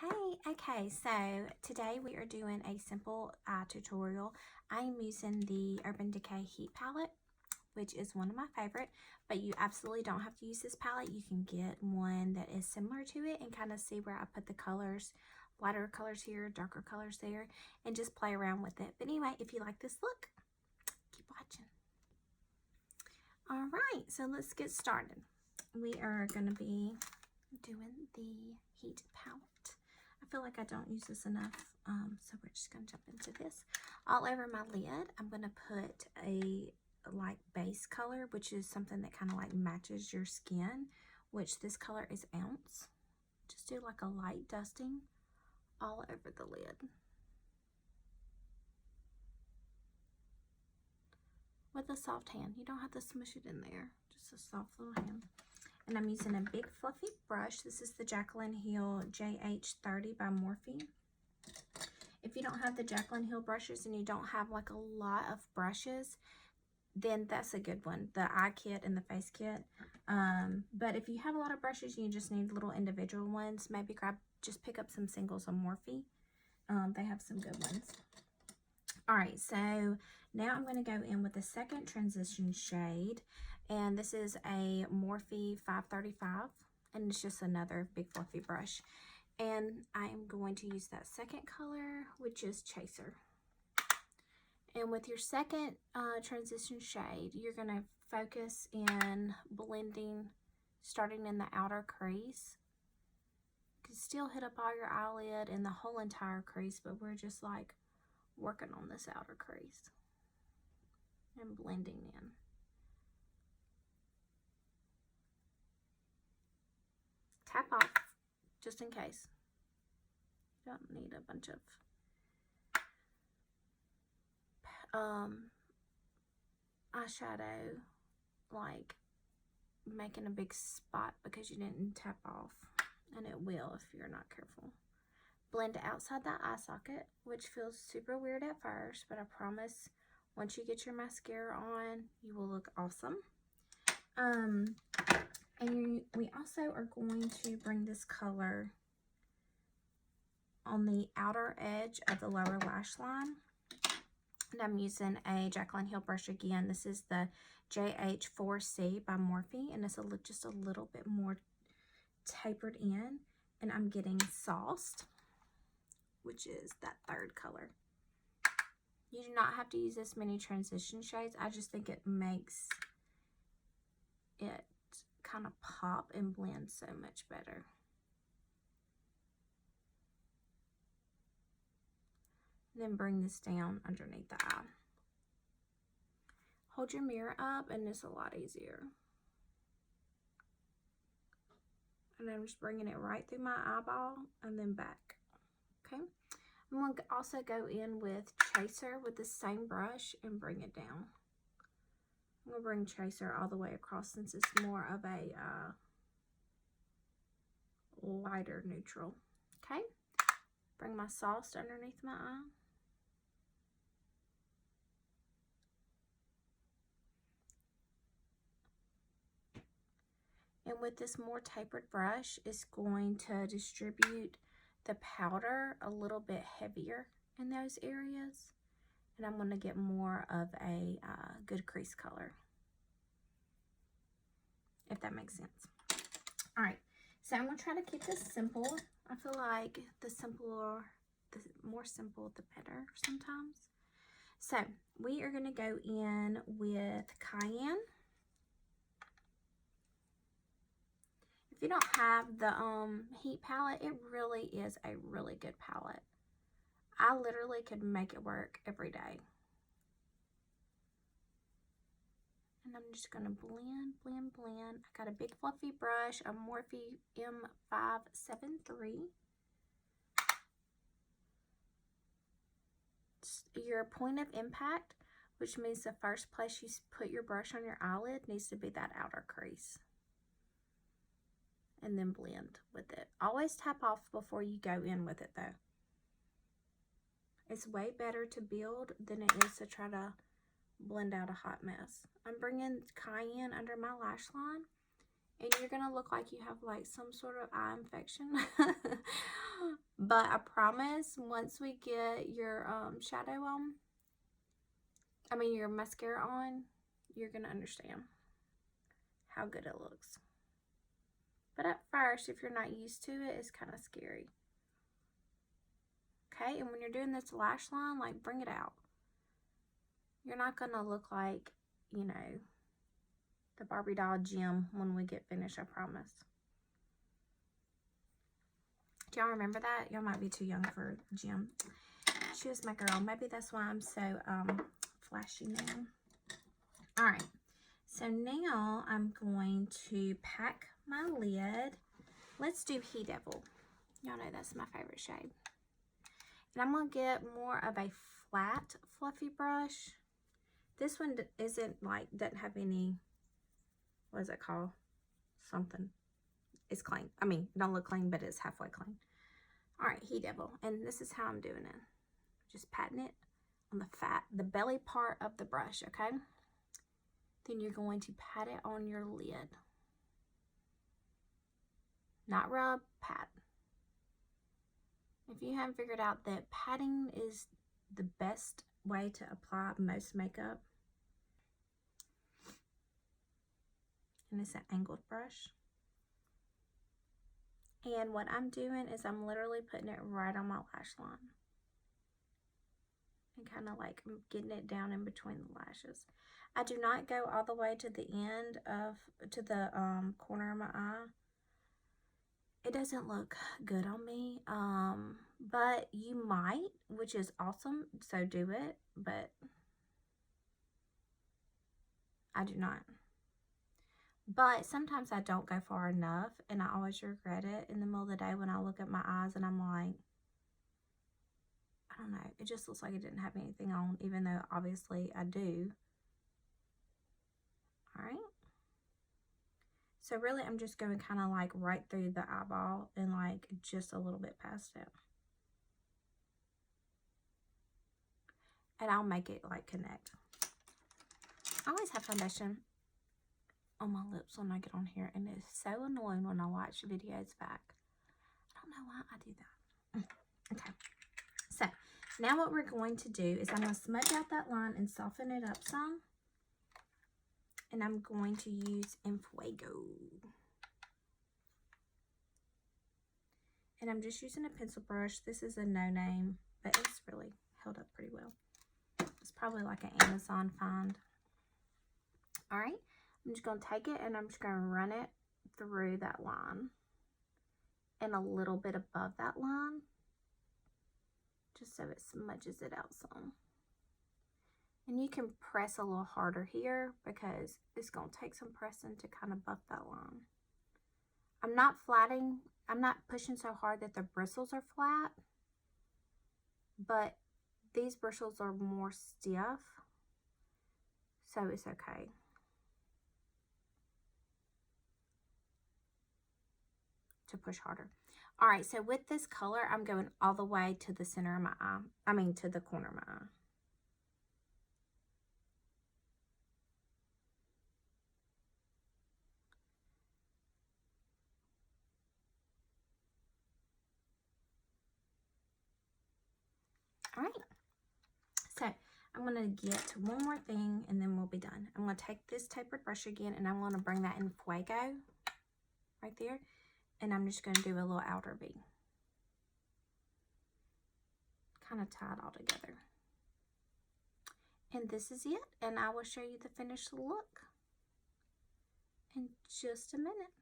Hey, okay, so today we are doing a simple eye tutorial. I'm using the UrbanDecay Heat palette, which is one of my favorite, but you absolutely don't have to use this palette. You can get one that is similar to it and kind of see where I put the colors, lighter colors here, darker colors there, and just play around with it. But anyway, if you like this look, keep watching. All right, so let's get started. We are going to be doing the Heat palette. I feel like I don't use this enough, so we're just going to jump into this. All over my lid, I'm going to put a like base color, which is something that kind of like matches your skin, which this color is Ounce. Just do like a light dusting all over the lid. With a soft hand. You don't have to smush it in there. Just a soft little hand. And I'm using a big fluffy brush. This is the Jaclyn Hill JH30 by Morphe. If you don't have the Jaclyn Hill brushes and you don't have like a lot of brushes, then that's a good one. The eye kit and the face kit. But if you have a lot of brushes, you just need little individual ones. Maybe just pick up some singles on Morphe. They have some good ones. Alright, so now I'm going to go in with the second transition shade. And this is a Morphe 535. And it's just another big fluffy brush. And I am going to use that second color, which is Chaser. And with your second transition shade, you're going to focus in blending, starting in the outer crease. You can still hit up all your eyelid and the whole entire crease, but we're just like working on this outer crease and blending in. Tap off, just in case. You don't need a bunch of eyeshadow, like making a big spot because you didn't tap off, and it will if you're not careful. Blend outside that eye socket, which feels super weird at first, but I promise once you get your mascara on, you will look awesome. We also are going to bring this color on the outer edge of the lower lash line. And I'm using a Jaclyn Hill brush again. This is the JH4C by Morphe, and it's just a little bit more tapered in. And I'm getting Sauced, which is that third color. You do not have to use this many transition shades. I just think it makes it kind of pop and blend so much better. And then bring this down underneath the eye. Hold your mirror up and it's a lot easier. And I'm just bringing it right through my eyeball and then back. Okay. I'm going to also go in with Chaser with the same brush and bring it down. I'm going to bring Chaser all the way across since it's more of a lighter neutral. Okay. Bring my Sauced underneath my eye. And with this more tapered brush, it's going to distribute the powder a little bit heavier in those areas. And I'm going to get more of a good crease color, if that makes sense. All right, so I'm going to try to keep this simple. I feel like the more simple, the better sometimes. So we are going to go in with Cayenne. If you don't have the Heat palette, it really is a really good palette. I literally could make it work every day. And I'm just going to blend, blend, blend. I got a big fluffy brush, a Morphe M573. It's your point of impact, which means the first place you put your brush on your eyelid needs to be that outer crease. And then blend with it. Always tap off before you go in with it though. It's way better to build than it is to try to blend out a hot mess. I'm bringing Cayenne under my lash line, and you're gonna look like you have like some sort of eye infection. But I promise, once we get your shadow on, I mean your mascara on, you're going to understand how good it looks. But at first, if you're not used to it, it's kind of scary. Okay, and when you're doing this lash line, like, bring it out. You're not going to look like, you know, the Barbie doll Jim when we get finished, I promise. Do y'all remember that? Y'all might be too young for Jim. She was my girl. Maybe that's why I'm so flashy now. Alright, so now I'm going to pack my lid. Let's do He Devil. Y'all know that's my favorite shade. And I'm going to get more of a flat, fluffy brush. This one isn't like, doesn't have any, what is it called? Something. It's clean. I mean, it don't look clean, but it's halfway clean. Alright, He Devil. And this is how I'm doing it. Just patting it on the belly part of the brush, okay? Then you're going to pat it on your lid. Not rub, pat. If you haven't figured out that patting is the best way to apply most makeup, and it's an angled brush. And what I'm doing is I'm literally putting it right on my lash line. And kind of like I'm getting it down in between the lashes. I do not go all the way to the end of, to the corner of my eye. It doesn't look good on me, but you might, which is awesome, so do it, but I do not. But sometimes I don't go far enough, and I always regret it in the middle of the day when I look at my eyes and I'm like, I don't know, it just looks like it didn't have anything on, even though obviously I do. Alright. So really, I'm just going kind of like right through the eyeball and like just a little bit past it. And I'll make it like connect. I always have foundation on my lips when I get on here, and it's so annoying when I watch videos back. I don't know why I do that. Okay. So now what we're going to do is I'm going to smudge out that line and soften it up some. And I'm going to use Enfuego. And I'm just using a pencil brush. This is a no-name, but it's really held up pretty well. It's probably like an Amazon find. Alright, I'm just going to take it and I'm just going to run it through that line. And a little bit above that line. Just so it smudges it out some. And you can press a little harder here because it's going to take some pressing to kind of buff that line. I'm not flatting, I'm not pushing so hard that the bristles are flat, but these bristles are more stiff, so it's okay. To push harder. Alright, so with this color, I'm going all the way to the center of my eye. I mean, to the corner of my eye. Alright, so I'm going to get to one more thing and then we'll be done. I'm going to take this tapered brush again and I'm going to bring that in Fuego right there. And I'm just going to do a little outer V. Kind of tie it all together. And this is it. And I will show you the finished look in just a minute.